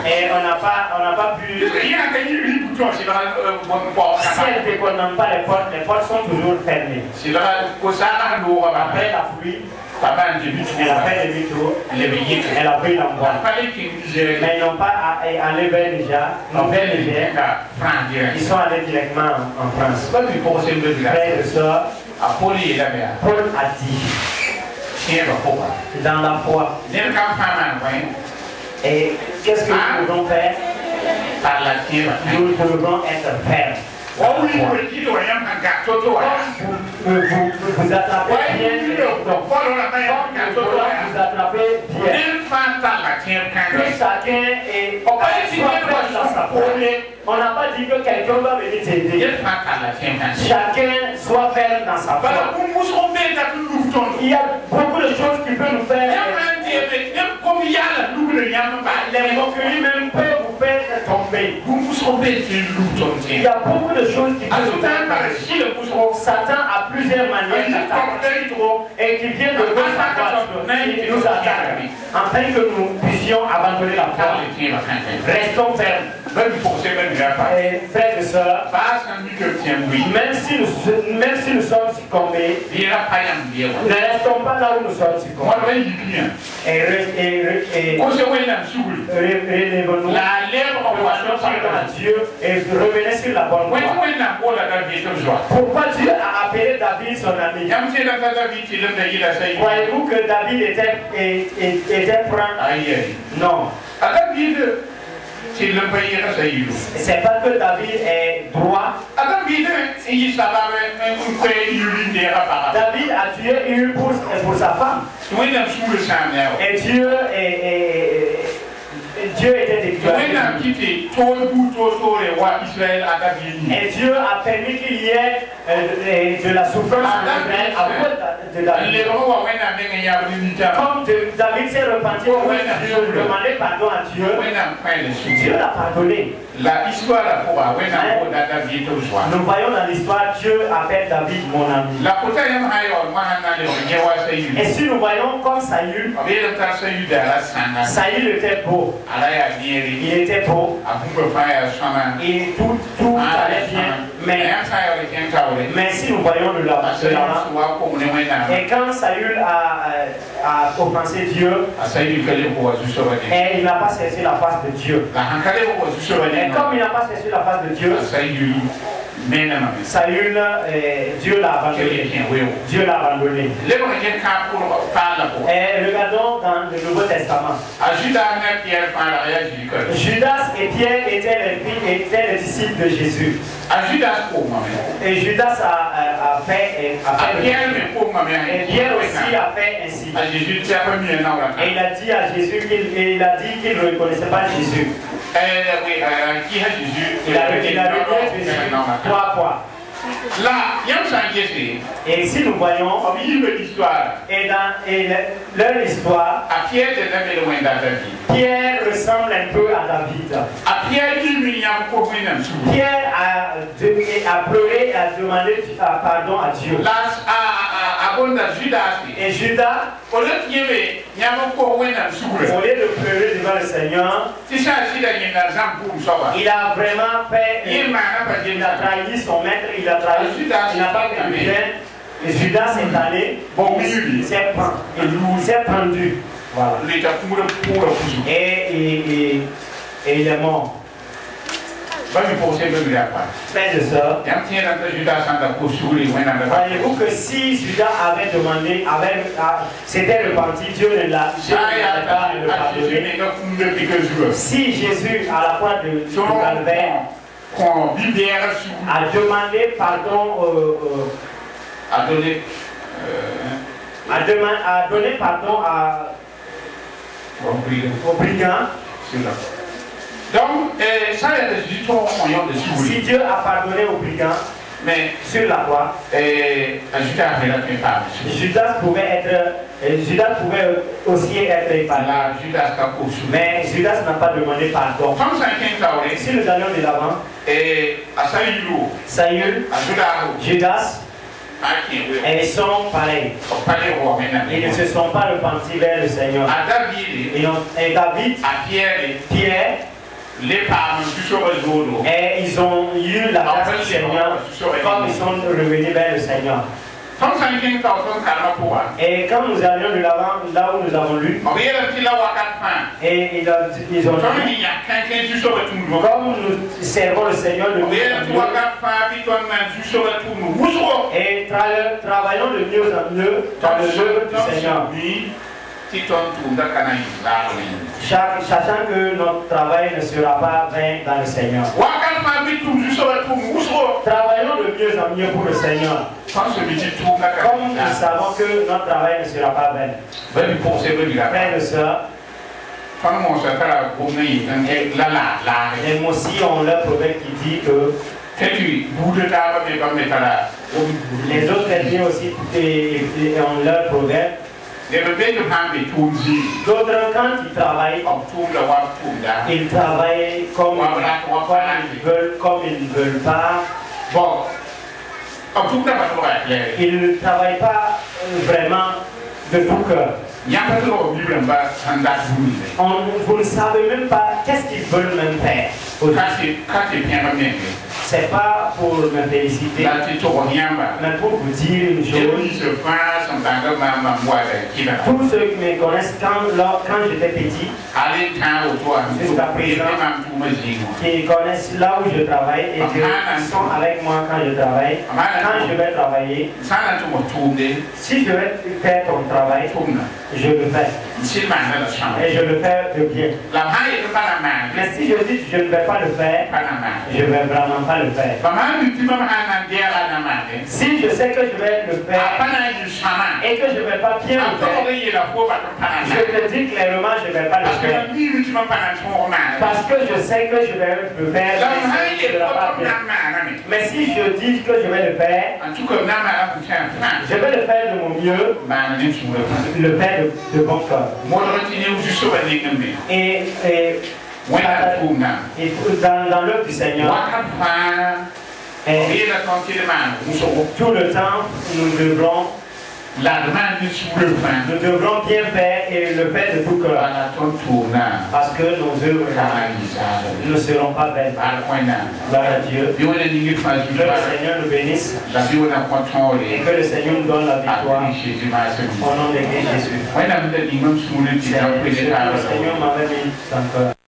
Et on n'a pas pu. Si elle ne déconne pas les portes sont toujours fermées. Après la pluie, elle a fait demi-tour, elle a pris l'endroit. Mais ils n'ont pas allé vers Niger, ils sont allés directement en France. Frère et soeur, Paul a dit dans la foi. Et qu'est-ce que nous devons faire? Nous devons être fermes. Vous attrapez bien, que chacun est dans sa foi. On n'a pas dit que quelqu'un va venir t'aider. Chacun soit ferme dans sa foi. Il y a beaucoup de choses qui peuvent nous faire. Les moqueries même peuvent vous faire tomber. Il y a beaucoup de choses qui peuvent nous faire. Satan a plusieurs manières d'attaquer et qui viennent de gauche à droite et qui nous attaquent afin que nous puissions abandonner la foi. Restons fermes. Et frères et sœurs, même si nous sommes succombés, ne restons pas là où nous sommes succombés. Et relèvons-nous, pardon à Dieu et revenez sur la bonne voie. Pourquoi Dieu a appelé David son ami? Croyez-vous que David était franc? Non. C'est pas que David est droit. David a tué Ur pour sa femme. Et Dieu était déclaré. Et Dieu a permis qu'il y ait de la souffrance en Israël à cause de David. Comme David s'est repenti, Dieu demandait pardon à Dieu. Dieu l'a pardonné. Nous voyons dans l'histoire, Dieu appelle David mon ami. Et si nous voyons comme Saül, Saül était beau. Il était beau. Et tout allait bien. Mais si nous voyons de là, et quand Saül a offensé Dieu, et il n'a pas cessé la face de Dieu. Et comme il n'a pas cessé la face de Dieu, Saül, Dieu l'a abandonné. Dieu l'a abandonné. Et regardons dans le Nouveau Testament. Judas et Pierre étaient les disciples de Jésus. Et Judas a fait et Pierre aussi a fait ainsi. Et il a dit à Jésus qu'il ne reconnaissait pas Jésus. Il a reconnu Jésus 3 fois. Et si nous voyons, et dans leur histoire, Pierre ressemble un peu à David. Pierre a pleuré et a demandé pardon à Dieu. Et Judas, au lieu de pleurer devant le Seigneur, il a vraiment fait, il a trahi son maître, il n'a pas fait bien. Et Judas est allé, il s'est pendu. Voilà. Et il est mort. Frères et sœurs, voyez-vous que si Judas avait demandé, s'était repenti, Dieu ne l'a pas pardonné. Si Jésus, à la croix de Calvaire, a demandé pardon, a donné pardon aux brigands. Donc, si Dieu a pardonné aux brigands, mais sur la croix, Judas pouvait aussi être épargné. Mais Judas n'a pas demandé pardon. Si nous allions de l'avant, Saül, Judas, Et ils sont pareils. Ils ne se sont pas repentis vers le Seigneur. Et David, Pierre, et ils ont eu la grâce du Seigneur comme ils sont revenus vers le Seigneur. Et quand nous allions de l'avant, là où nous avons lu, et ils ont dit, comme nous servons le Seigneur de et travaillons de mieux en mieux dans le jeu du Seigneur. Sachant que notre travail ne sera pas vain dans le Seigneur. Travaillons de mieux en mieux pour le Seigneur. Comme nous savons que notre travail ne sera pas vain. Frères et sœurs, et moi aussi on leur proverbe qui dit que les autres ethnies aussi ont leur proverbe. D'autres, quand ils travaillent, ils travaillent comme ils ne veulent pas. Ils ne travaillent pas vraiment de tout cœur. Vous ne savez même pas qu'est-ce qu'ils veulent même faire. C'est pas pour me féliciter, mais pour vous dire une chose. Tous ceux qui me connaissent quand j'étais petit, jusqu'à présent, qui connaissent là où je travaille et qui sont avec moi quand je travaille, quand je vais travailler, si je vais faire ton travail, je le fais. Et je le fais de bien. Mais si je dis que je ne vais pas le faire, je ne vais vraiment pas le faire. Si je sais que je vais le faire et que je ne vais pas bien le faire, je te dis clairement je ne vais pas le faire. Parce que je sais que je vais le faire, mais je ne vais pas bien. Mais si je dis que je vais le faire, je vais le faire de mon mieux, le faire de bon cœur. Et dans l'œuvre du Seigneur, tout le temps, nous devrons bien faire et le faire de tout cœur. Parce que nos œuvres ne seront pas belles. Gloire à Dieu. Que le Seigneur nous bénisse. Et que le Seigneur nous donne la victoire. Au nom de Jésus. Le Seigneur m'avait mis dans le cœur.